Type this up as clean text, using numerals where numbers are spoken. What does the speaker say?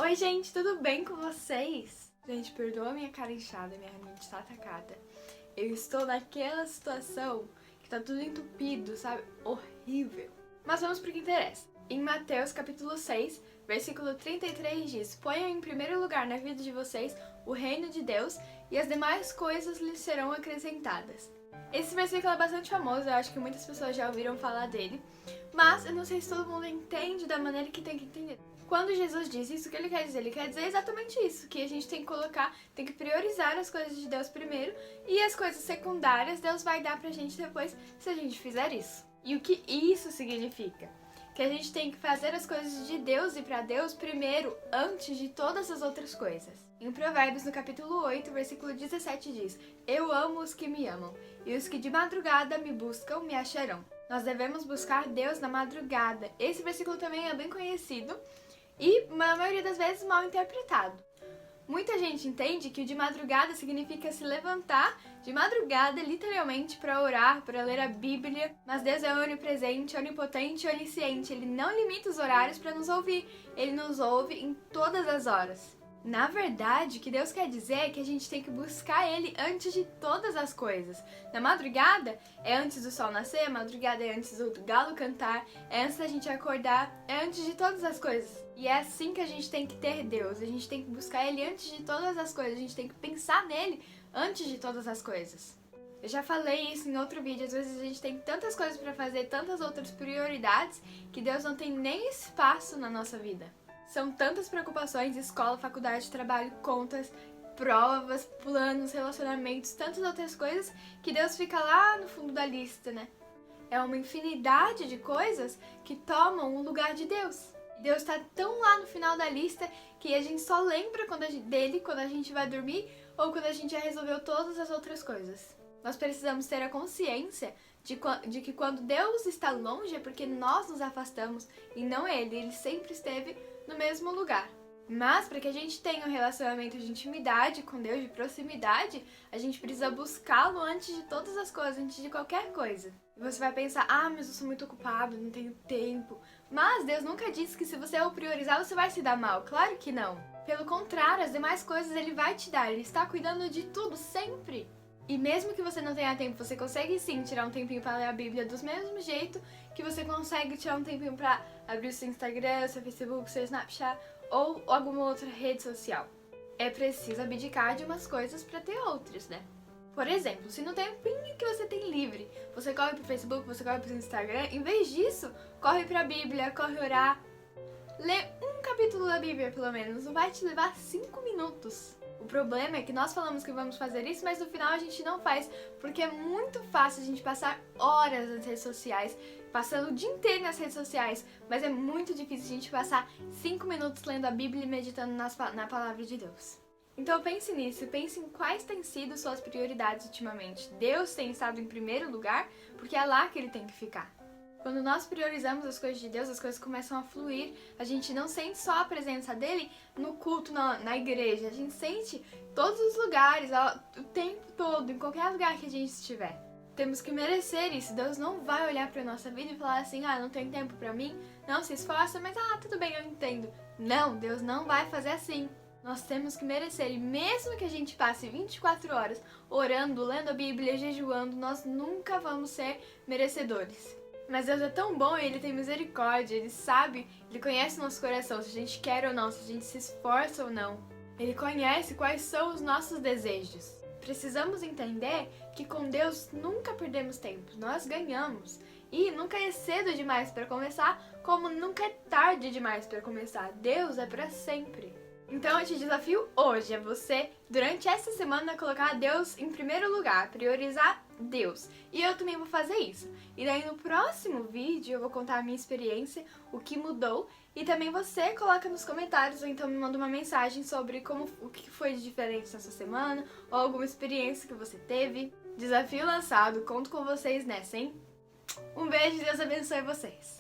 Oi gente, tudo bem com vocês? Gente, perdoa a minha cara inchada, minha rinite tá atacada. Eu estou naquela situação que tá tudo entupido, sabe? Horrível. Mas vamos pro que interessa. Em Mateus capítulo 6, versículo 33 diz: Ponham em primeiro lugar na vida de vocês o reino de Deus e as demais coisas lhes serão acrescentadas. Esse versículo é bastante famoso, eu acho que muitas pessoas já ouviram falar dele, mas eu não sei se todo mundo entende da maneira que tem que entender. Quando Jesus diz isso, o que ele quer dizer? Ele quer dizer exatamente isso, que a gente tem que colocar, tem que priorizar as coisas de Deus primeiro e as coisas secundárias Deus vai dar pra gente depois se a gente fizer isso. E o que isso significa? Que a gente tem que fazer as coisas de Deus e pra Deus primeiro, antes de todas as outras coisas. Em Provérbios, no capítulo 8, versículo 17 diz: Eu amo os que me amam, e os que de madrugada me buscam me acharão. Nós devemos buscar Deus na madrugada. Esse versículo também é bem conhecido e, na maioria das vezes, mal interpretado. Muita gente entende que o de madrugada significa se levantar de madrugada, literalmente, para orar, para ler a Bíblia. Mas Deus é onipresente, onipotente e onisciente. Ele não limita os horários para nos ouvir. Ele nos ouve em todas as horas. Na verdade, o que Deus quer dizer é que a gente tem que buscar Ele antes de todas as coisas. Na madrugada, é antes do sol nascer, a madrugada é antes do galo cantar, é antes da gente acordar, é antes de todas as coisas. E é assim que a gente tem que ter Deus, a gente tem que buscar Ele antes de todas as coisas, a gente tem que pensar nele antes de todas as coisas. Eu já falei isso em outro vídeo, às vezes a gente tem tantas coisas para fazer, tantas outras prioridades, que Deus não tem nem espaço na nossa vida. São tantas preocupações, escola, faculdade, trabalho, contas, provas, planos, relacionamentos, tantas outras coisas, que Deus fica lá no fundo da lista, né? É uma infinidade de coisas que tomam o lugar de Deus. Deus está tão lá no final da lista que a gente só lembra dele quando a gente vai dormir ou quando a gente já resolveu todas as outras coisas. Nós precisamos ter a consciência de que quando Deus está longe é porque nós nos afastamos e não Ele. Ele sempre esteve no mesmo lugar. Mas para que a gente tenha um relacionamento de intimidade com Deus, de proximidade, a gente precisa buscá-lo antes de todas as coisas, antes de qualquer coisa. E você vai pensar, mas eu sou muito ocupado, não tenho tempo. Mas Deus nunca disse que se você o priorizar, você vai se dar mal. Claro que não. Pelo contrário, as demais coisas Ele vai te dar. Ele está cuidando de tudo, sempre. E mesmo que você não tenha tempo, você consegue sim tirar um tempinho para ler a Bíblia do mesmo jeito que você consegue tirar um tempinho para abrir o seu Instagram, seu Facebook, seu Snapchat ou alguma outra rede social. É preciso abdicar de umas coisas para ter outras, né? Por exemplo, se no tempinho que você tem livre, você corre pro Facebook, você corre pro Instagram, em vez disso, corre pra Bíblia, corre orar. Lê um capítulo da Bíblia, pelo menos, não vai te levar 5 minutos. O problema é que nós falamos que vamos fazer isso, mas no final a gente não faz, porque é muito fácil a gente passar horas nas redes sociais, passando o dia inteiro nas redes sociais, mas é muito difícil a gente passar 5 minutos lendo a Bíblia e meditando na palavra de Deus. Então pense nisso, pense em quais têm sido suas prioridades ultimamente. Deus tem estado em primeiro lugar, porque é lá que Ele tem que ficar. Quando nós priorizamos as coisas de Deus, as coisas começam a fluir. A gente não sente só a presença dele no culto, na igreja. A gente sente todos os lugares, o tempo todo, em qualquer lugar que a gente estiver. Temos que merecer isso. Deus não vai olhar pra nossa vida e falar assim, não tem tempo pra mim, não se esforça, mas tudo bem, eu entendo. Não, Deus não vai fazer assim. Nós temos que merecer, e mesmo que a gente passe 24 horas orando, lendo a Bíblia, jejuando, nós nunca vamos ser merecedores. Mas Deus é tão bom e Ele tem misericórdia, Ele sabe, Ele conhece o nosso coração, se a gente quer ou não, se a gente se esforça ou não. Ele conhece quais são os nossos desejos. Precisamos entender que com Deus nunca perdemos tempo, nós ganhamos. E nunca é cedo demais para começar, como nunca é tarde demais para começar. Deus é para sempre. Então eu te desafio hoje a você, durante essa semana, colocar Deus em primeiro lugar, priorizar Deus. E eu também vou fazer isso. E daí no próximo vídeo eu vou contar a minha experiência, o que mudou, e também você coloca nos comentários ou então me manda uma mensagem sobre o que foi de diferente nessa semana, ou alguma experiência que você teve. Desafio lançado, conto com vocês nessa, hein? Um beijo e Deus abençoe vocês!